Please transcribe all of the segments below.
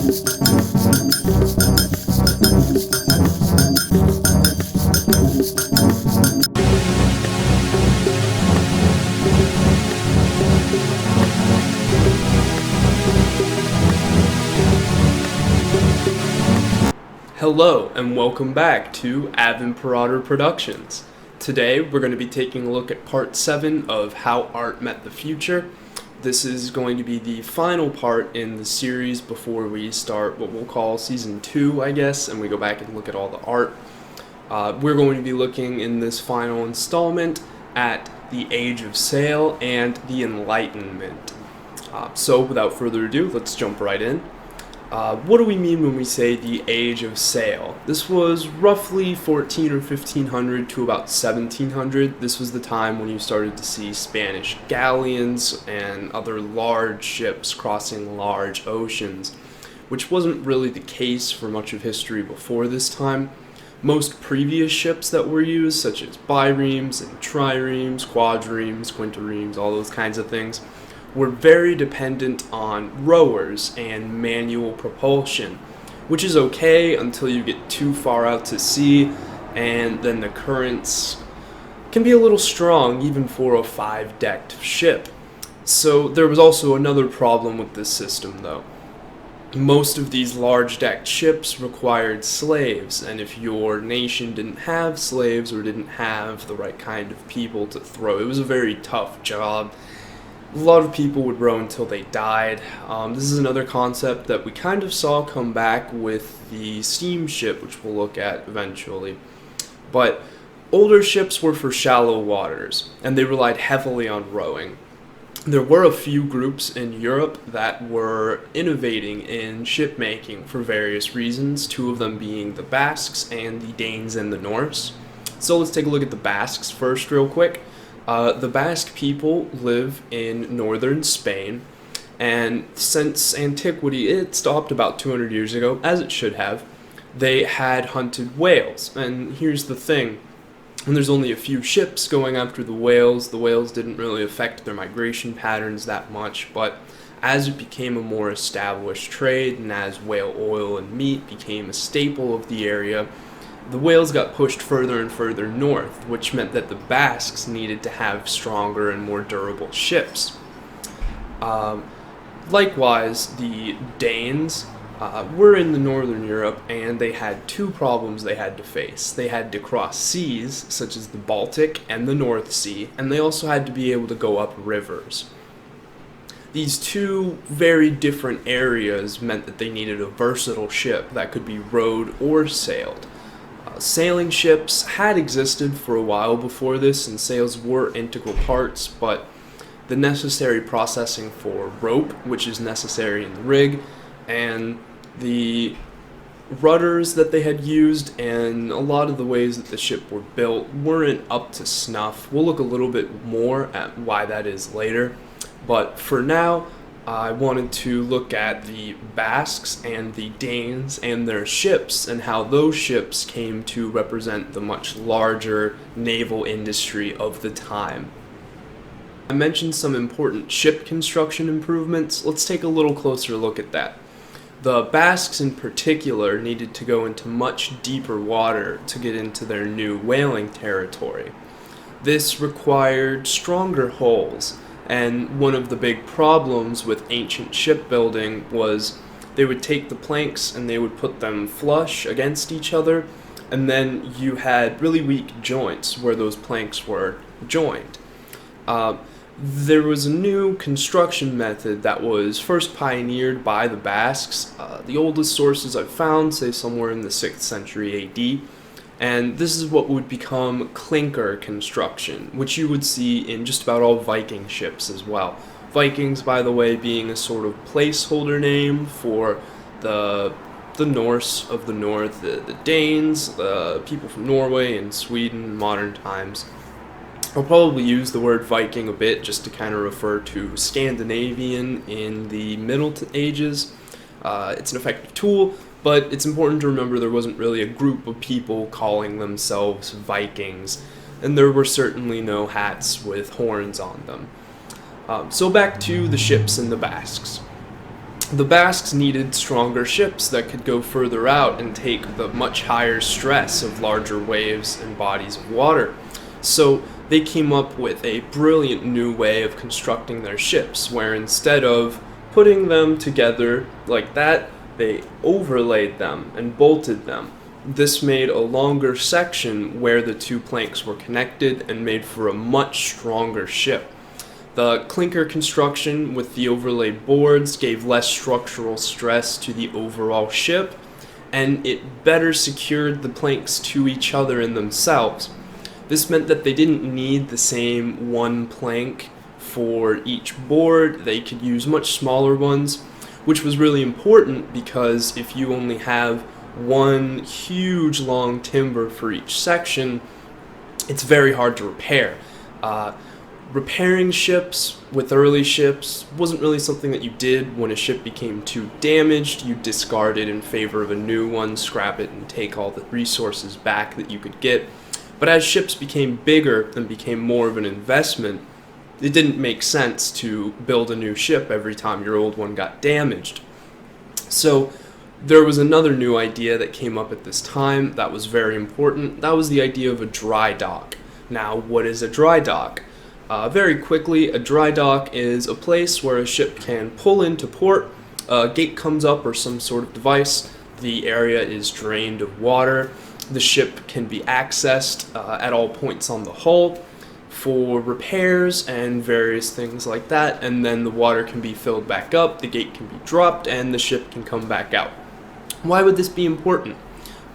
Hello and welcome back to Ave Imperator Productions. Today we're going to be taking a look at part 7 of How Art Met the Future. This is going to be the final part in the series before we start what we'll call Season 2, I guess, and we go back and look at all the art. We're going to be looking in this final installment at the Age of Sail and the Enlightenment. So without further ado, let's jump right in. What do we mean when we say the Age of Sail? This was roughly 14 or 1500 to about 1700. This was the time when you started to see Spanish galleons and other large ships crossing large oceans, which wasn't really the case for much of history before this time. Most previous ships that were used, such as biremes and triremes, quadremes, quinteremes, all those kinds of things, were very dependent on rowers and manual propulsion, which is okay until you get too far out to sea, and then the currents can be a little strong even for a 5-decked ship. So there was also another problem with this system though. Most of these large-decked ships required slaves, and if your nation didn't have slaves or didn't have the right kind of people to throw, it was a very tough job. A lot of people would row until they died. This is another concept that we kind of saw come back with the steamship, which we'll look at eventually. But older ships were for shallow waters, and they relied heavily on rowing. There were a few groups in Europe that were innovating in shipmaking for various reasons, two of them being the Basques and the Danes and the Norse. So let's take a look at the Basques first real quick. The Basque people live in northern Spain, and since antiquity, it stopped about 200 years ago, as it should have, they had hunted whales. And here's the thing, when there's only a few ships going after the whales didn't really affect their migration patterns that much, but as it became a more established trade, and as whale oil and meat became a staple of the area, the whales got pushed further and further north, which meant that the Basques needed to have stronger and more durable ships. Likewise, the Danes were in the northern Europe, and they had two problems they had to face. They had to cross seas, such as the Baltic and the North Sea, and they also had to be able to go up rivers. These two very different areas meant that they needed a versatile ship that could be rowed or sailed. Sailing ships had existed for a while before this, and sails were integral parts, but the necessary processing for rope, which is necessary in the rig, and the rudders that they had used, and a lot of the ways that the ship were built weren't up to snuff. We'll look a little bit more at why that is later, but for now, I wanted to look at the Basques and the Danes and their ships and how those ships came to represent the much larger naval industry of the time. I mentioned some important ship construction improvements. Let's take a little closer look at that. The Basques in particular needed to go into much deeper water to get into their new whaling territory. This required stronger hulls. And one of the big problems with ancient shipbuilding was they would take the planks and they would put them flush against each other, and then you had really weak joints where those planks were joined. There was a new construction method that was first pioneered by the Basques. The oldest sources I've found say somewhere in the 6th century AD. And this is what would become clinker construction, which you would see in just about all Viking ships as well. Vikings, by the way, being a sort of placeholder name for the Norse of the North, the Danes, the people from Norway and Sweden in modern times. I'll probably use the word Viking a bit just to kind of refer to Scandinavian in the Middle Ages. It's an effective tool, but it's important to remember there wasn't really a group of people calling themselves Vikings, and there were certainly no hats with horns on them. So back to the ships and the Basques. The Basques needed stronger ships that could go further out and take the much higher stress of larger waves and bodies of water. So they came up with a brilliant new way of constructing their ships, where instead of putting them together like that, they overlaid them and bolted them. This made a longer section where the two planks were connected and made for a much stronger ship. The clinker construction with the overlaid boards gave less structural stress to the overall ship, and it better secured the planks to each other in themselves. This meant that they didn't need the same one plank for each board. They could use much smaller ones, which was really important because if you only have one huge long timber for each section, it's very hard to repair. Repairing ships with early ships wasn't really something that you did. When a ship became too damaged, you discard it in favor of a new one, scrap it, and take all the resources back that you could get. But as ships became bigger and became more of an investment, it didn't make sense to build a new ship every time your old one got damaged. So there was another new idea that came up at this time that was very important. That was the idea of a dry dock. Now, what is a dry dock? Very quickly, a dry dock is a place where a ship can pull into port, a gate comes up or some sort of device, the area is drained of water, the ship can be accessed at all points on the hull for repairs and various things like that, and then the water can be filled back up, the gate can be dropped, and the ship can come back out. Why would this be important?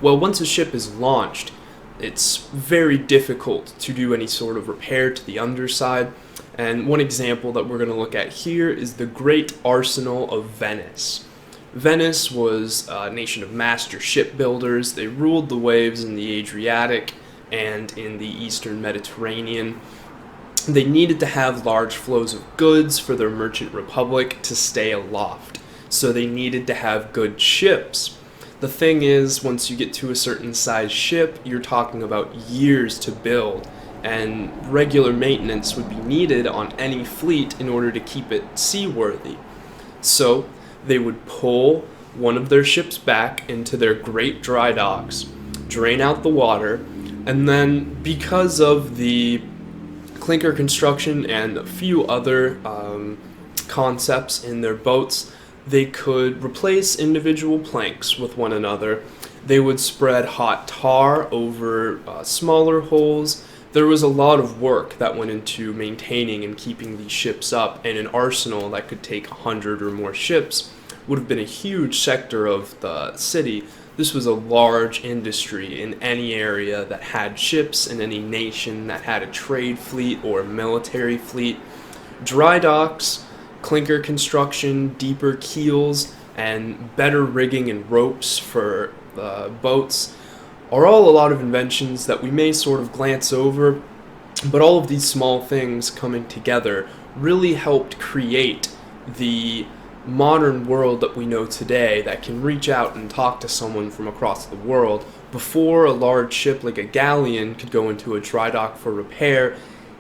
Well, once a ship is launched, it's very difficult to do any sort of repair to the underside, and one example that we're going to look at here is the Great Arsenal of Venice. Venice was a nation of master shipbuilders. They ruled the waves in the Adriatic and in the eastern Mediterranean. They needed to have large flows of goods for their merchant republic to stay aloft, so they needed to have good ships. The thing is, once you get to a certain size ship, you're talking about years to build, and regular maintenance would be needed on any fleet in order to keep it seaworthy. So they would pull one of their ships back into their great dry docks, drain out the water, and then because of the clinker construction and a few other concepts in their boats, they could replace individual planks with one another. They would spread hot tar over smaller holes. There was a lot of work that went into maintaining and keeping these ships up, and an arsenal that could take 100 or more ships would have been a huge sector of the city. This was a large industry in any area that had ships, in any nation that had a trade fleet or a military fleet. Dry docks, clinker construction, deeper keels, and better rigging and ropes for boats are all a lot of inventions that we may sort of glance over, but all of these small things coming together really helped create the modern world that we know today that can reach out and talk to someone from across the world. Before a large ship like a galleon could go into a dry dock for repair,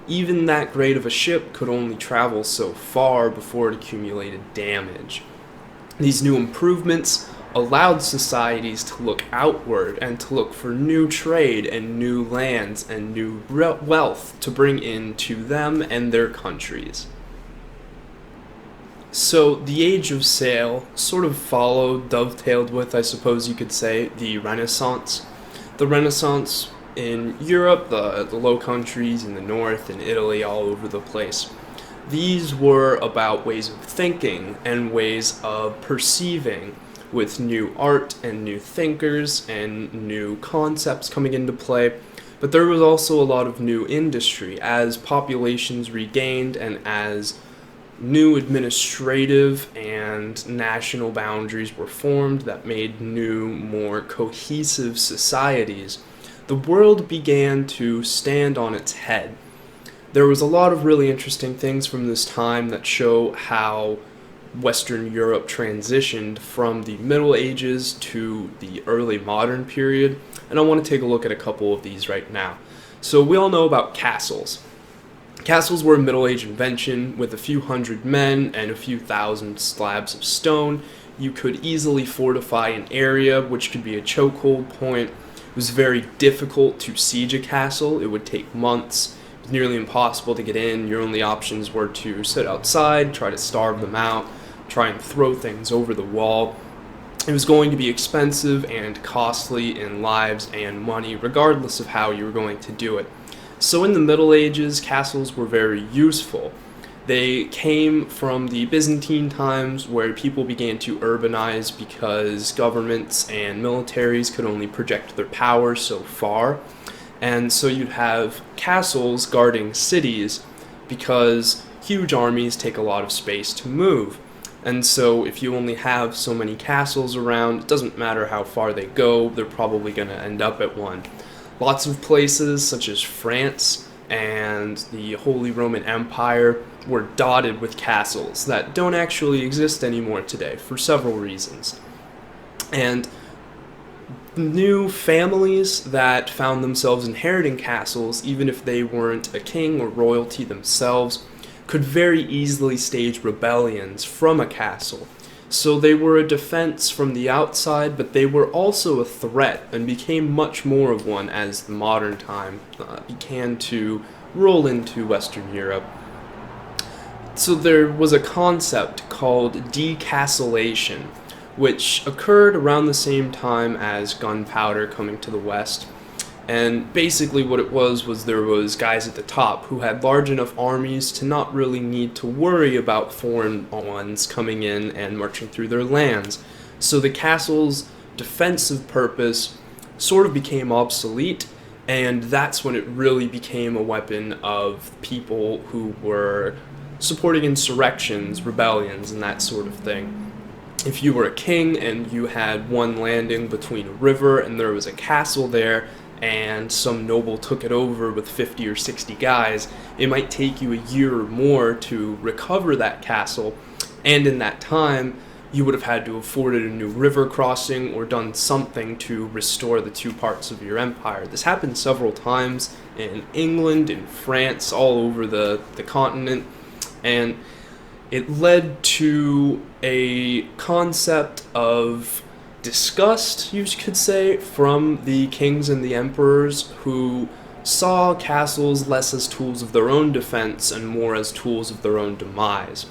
even that great of a ship could only travel so far before it accumulated damage. These new improvements allowed societies to look outward and to look for new trade and new lands and new wealth to bring into them and their countries. So the Age of Sail sort of followed, dovetailed with, I suppose you could say, the Renaissance. The Renaissance in Europe, the Low Countries, in the North, in Italy, all over the place. These were about ways of thinking and ways of perceiving, with new art and new thinkers and new concepts coming into play. But there was also a lot of new industry as populations regained and as new administrative and national boundaries were formed that made new, more cohesive societies. The world began to stand on its head. There was a lot of really interesting things from this time that show how Western Europe transitioned from the Middle Ages to the early modern period, and I want to take a look at a couple of these right now. So we all know about castles. Castles were a Middle Age invention. With a few hundred men and a few thousand slabs of stone, you could easily fortify an area, which could be a chokehold point. It was very difficult to siege a castle. It would take months. It was nearly impossible to get in. Your only options were to sit outside, try to starve them out, try and throw things over the wall. It was going to be expensive and costly in lives and money, regardless of how you were going to do it. So in the Middle Ages, castles were very useful. They came from the Byzantine times, where people began to urbanize because governments and militaries could only project their power so far. And so you'd have castles guarding cities because huge armies take a lot of space to move. And so if you only have so many castles around, it doesn't matter how far they go, they're probably going to end up at one. Lots of places, such as France and the Holy Roman Empire, were dotted with castles that don't actually exist anymore today for several reasons. And new families that found themselves inheriting castles, even if they weren't a king or royalty themselves, could very easily stage rebellions from a castle. So they were a defense from the outside, but they were also a threat, and became much more of one as the modern time began to roll into Western Europe. So there was a concept called decastleation, which occurred around the same time as gunpowder coming to the West. And basically what it was there was guys at the top who had large enough armies to not really need to worry about foreign ones coming in and marching through their lands. So the castle's defensive purpose sort of became obsolete, and that's when it really became a weapon of people who were supporting insurrections, rebellions, and that sort of thing. If you were a king and you had one landing between a river and there was a castle there, and some noble took it over with 50 or 60 guys, it might take you a year or more to recover that castle, and in that time, you would have had to afford it a new river crossing or done something to restore the two parts of your empire. This happened several times in England, in France, all over the continent, and it led to a concept of disgust, you could say, from the kings and the emperors, who saw castles less as tools of their own defense and more as tools of their own demise.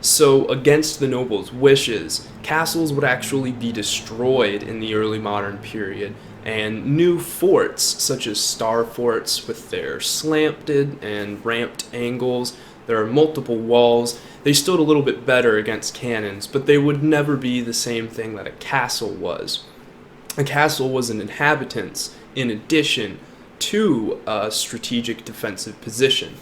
So, against the nobles' wishes, castles would actually be destroyed in the early modern period, and new forts, such as star forts with their slanted and ramped angles, there are multiple walls. They stood a little bit better against cannons, but they would never be the same thing that a castle was. A castle was an inhabitants in addition to a strategic defensive position.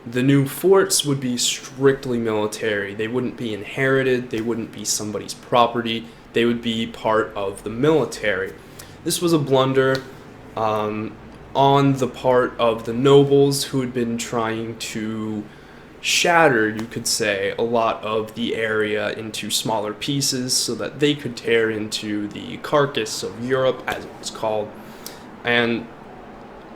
The new forts would be strictly military. They wouldn't be inherited, they wouldn't be somebody's property, they would be part of the military. This was a blunder on the part of the nobles, who had been trying to shatter, you could say, a lot of the area into smaller pieces so that they could tear into the carcass of Europe, as it was called. And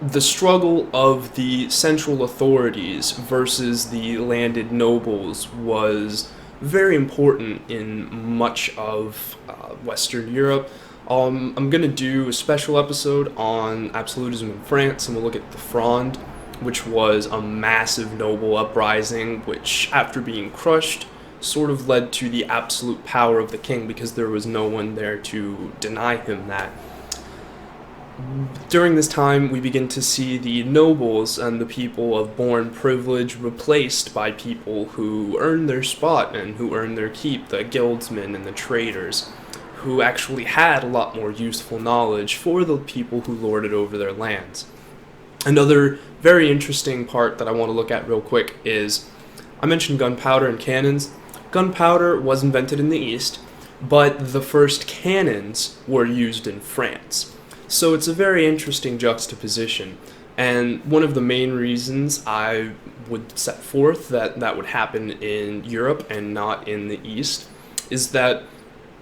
the struggle of the central authorities versus the landed nobles was very important in much of Western Europe. I'm going to do a special episode on absolutism in France, and we'll look at the Fronde, which was a massive noble uprising, which, after being crushed, sort of led to the absolute power of the king, because there was no one there to deny him that. During this time, we begin to see the nobles and the people of born privilege replaced by people who earned their spot and who earned their keep, the guildsmen and the traders, who actually had a lot more useful knowledge for the people who lorded over their lands. Another very interesting part that I want to look at real quick is, I mentioned gunpowder and cannons. Gunpowder was invented in the East, but the first cannons were used in France. So it's a very interesting juxtaposition, and one of the main reasons I would set forth that that would happen in Europe and not in the East is that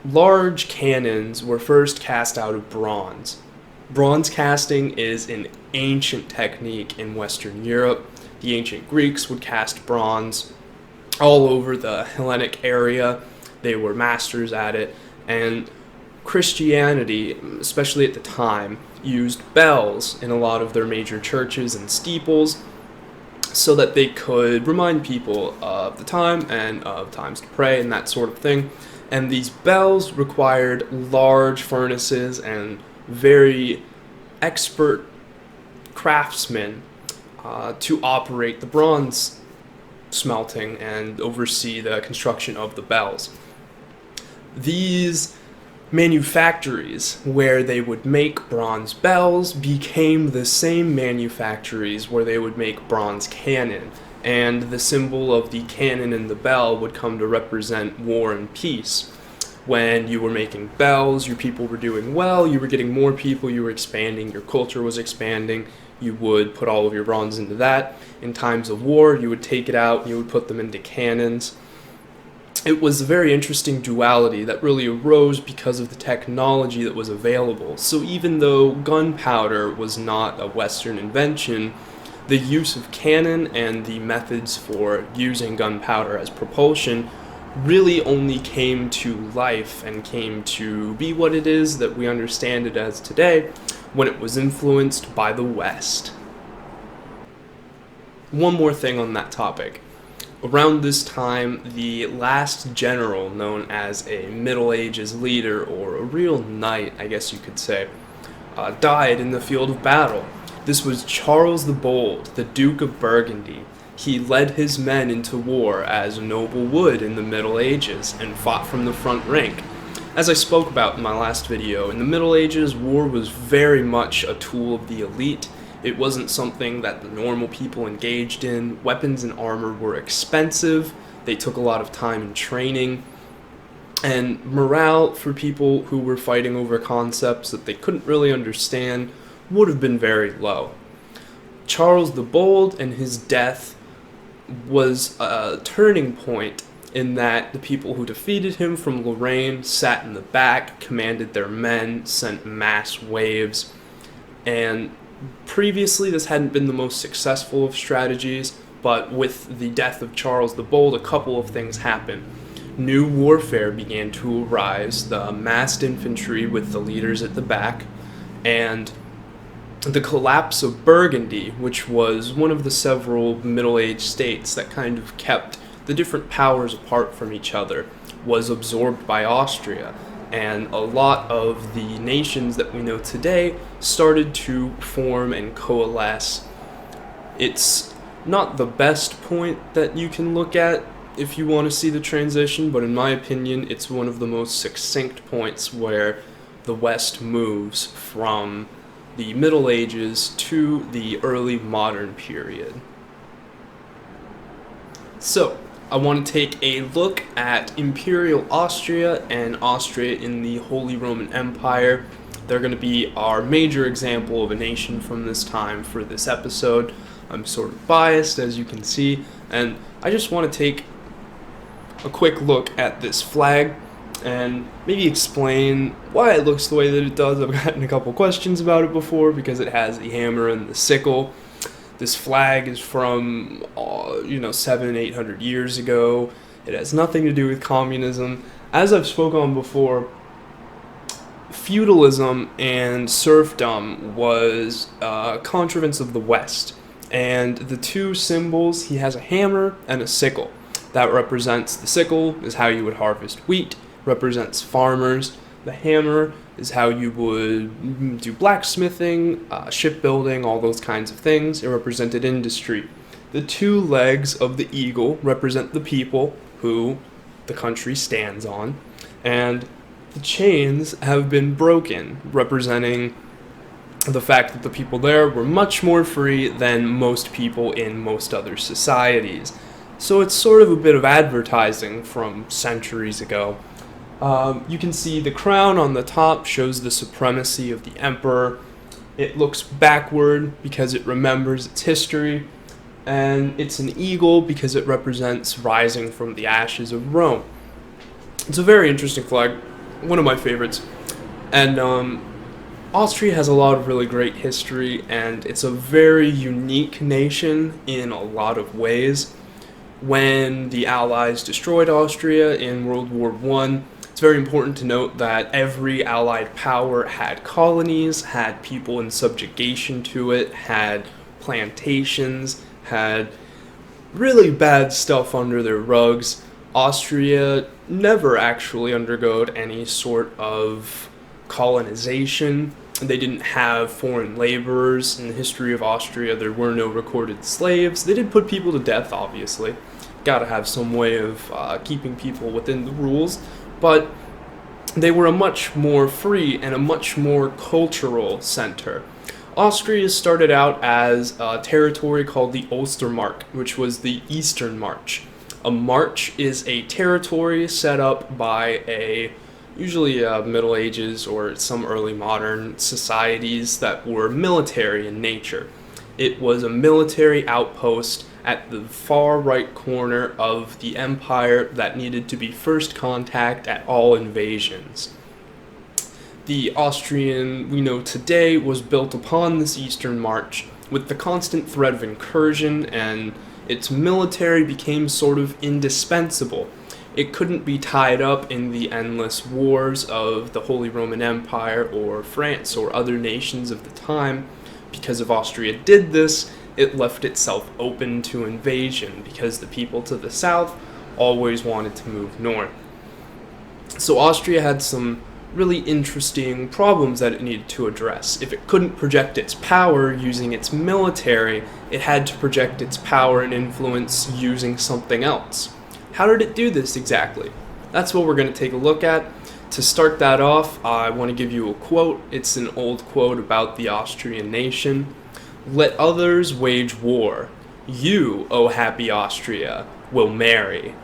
large cannons were first cast out of bronze. Bronze casting is an ancient technique in Western Europe. The ancient Greeks would cast bronze all over the Hellenic area. They were masters at it, and Christianity, especially at the time, used bells in a lot of their major churches and steeples so that they could remind people of the time and of times to pray and that sort of thing. And these bells required large furnaces and very expert craftsmen to operate the bronze smelting and oversee the construction of the bells. These manufactories where they would make bronze bells became the same manufactories where they would make bronze cannon, and the symbol of the cannon and the bell would come to represent war and peace. When you were making bells, your people were doing well, you were getting more people, you were expanding, your culture was expanding, you would put all of your bronze into that. In times of war, you would take it out, you would put them into cannons. It was a very interesting duality that really arose because of the technology that was available. So even though gunpowder was not a Western invention, the use of cannon and the methods for using gunpowder as propulsion really only came to life and came to be what it is that we understand it as today when it was influenced by the West. One more thing on that topic. Around this time, the last general known as a Middle Ages leader, or a real knight, I guess you could say, died in the field of battle. This was Charles the Bold, the Duke of Burgundy. He led his men into war as a noble would in the Middle Ages and fought from the front rank. As I spoke about in my last video, in the Middle Ages, war was very much a tool of the elite. It wasn't something that the normal people engaged in. Weapons and armor were expensive. They took a lot of time in training. And morale for people who were fighting over concepts that they couldn't really understand would have been very low. Charles the Bold and his death was a turning point in that the people who defeated him from Lorraine sat in the back, commanded their men, sent mass waves, and previously this hadn't been the most successful of strategies, but with the death of Charles the Bold, a couple of things happened. New warfare began to arise, the massed infantry with the leaders at the back, and the collapse of Burgundy, which was one of the several middle-aged states that kind of kept the different powers apart from each other, was absorbed by Austria. And a lot of the nations that we know today started to form and coalesce. It's not the best point that you can look at if you want to see the transition, but in my opinion, it's one of the most succinct points where the West moves from the Middle Ages to the early modern period. So, I want to take a look at Imperial Austria and Austria in the Holy Roman Empire. They're going to be our major example of a nation from this time for this episode. I'm sort of biased, as you can see, and I just want to take a quick look at this flag and maybe explain why it looks the way that it does. I've gotten a couple questions about it before because it has the hammer and the sickle. This flag is from, 700-800 years ago. It has nothing to do with communism. As I've spoken on before, feudalism and serfdom was contrivance of the West. And the two symbols, he has a hammer and a sickle. That represents, the sickle is how you would harvest wheat, represents farmers. The hammer is how you would do blacksmithing, shipbuilding, all those kinds of things. It represented industry. The two legs of the eagle represent the people who the country stands on. And the chains have been broken, representing the fact that the people there were much more free than most people in most other societies. So it's sort of a bit of advertising from centuries ago. You can see the crown on the top shows the supremacy of the emperor. It looks backward because it remembers its history, and it's an eagle because it represents rising from the ashes of Rome. It's a very interesting flag, one of my favorites, and Austria has a lot of really great history, and it's a very unique nation in a lot of ways. When the Allies destroyed Austria in World War I, it's very important to note that every Allied power had colonies, had people in subjugation to it, had plantations, had really bad stuff under their rugs. Austria never actually underwent any sort of colonization. They didn't have foreign laborers. In the history of Austria, there were no recorded slaves. They did put people to death, obviously. Gotta have some way of keeping people within the rules. But they were a much more free and a much more cultural center. Austria started out as a territory called the Ostermark, which was the Eastern March. A march is a territory set up by usually Middle Ages or some early modern societies that were military in nature. It was a military outpost at the far right corner of the empire that needed to be first contact at all invasions. The Austrian we know today was built upon this Eastern March with the constant threat of incursion, and its military became sort of indispensable. It couldn't be tied up in the endless wars of the Holy Roman Empire or France or other nations of the time. Because if Austria did this, it left itself open to invasion because the people to the south always wanted to move north. So Austria had some really interesting problems that it needed to address. If it couldn't project its power using its military, it had to project its power and influence using something else. How did it do this exactly? That's what we're going to take a look at. To start that off, I want to give you a quote. It's an old quote about the Austrian nation. "Let others wage war. You, O happy Austria, will marry."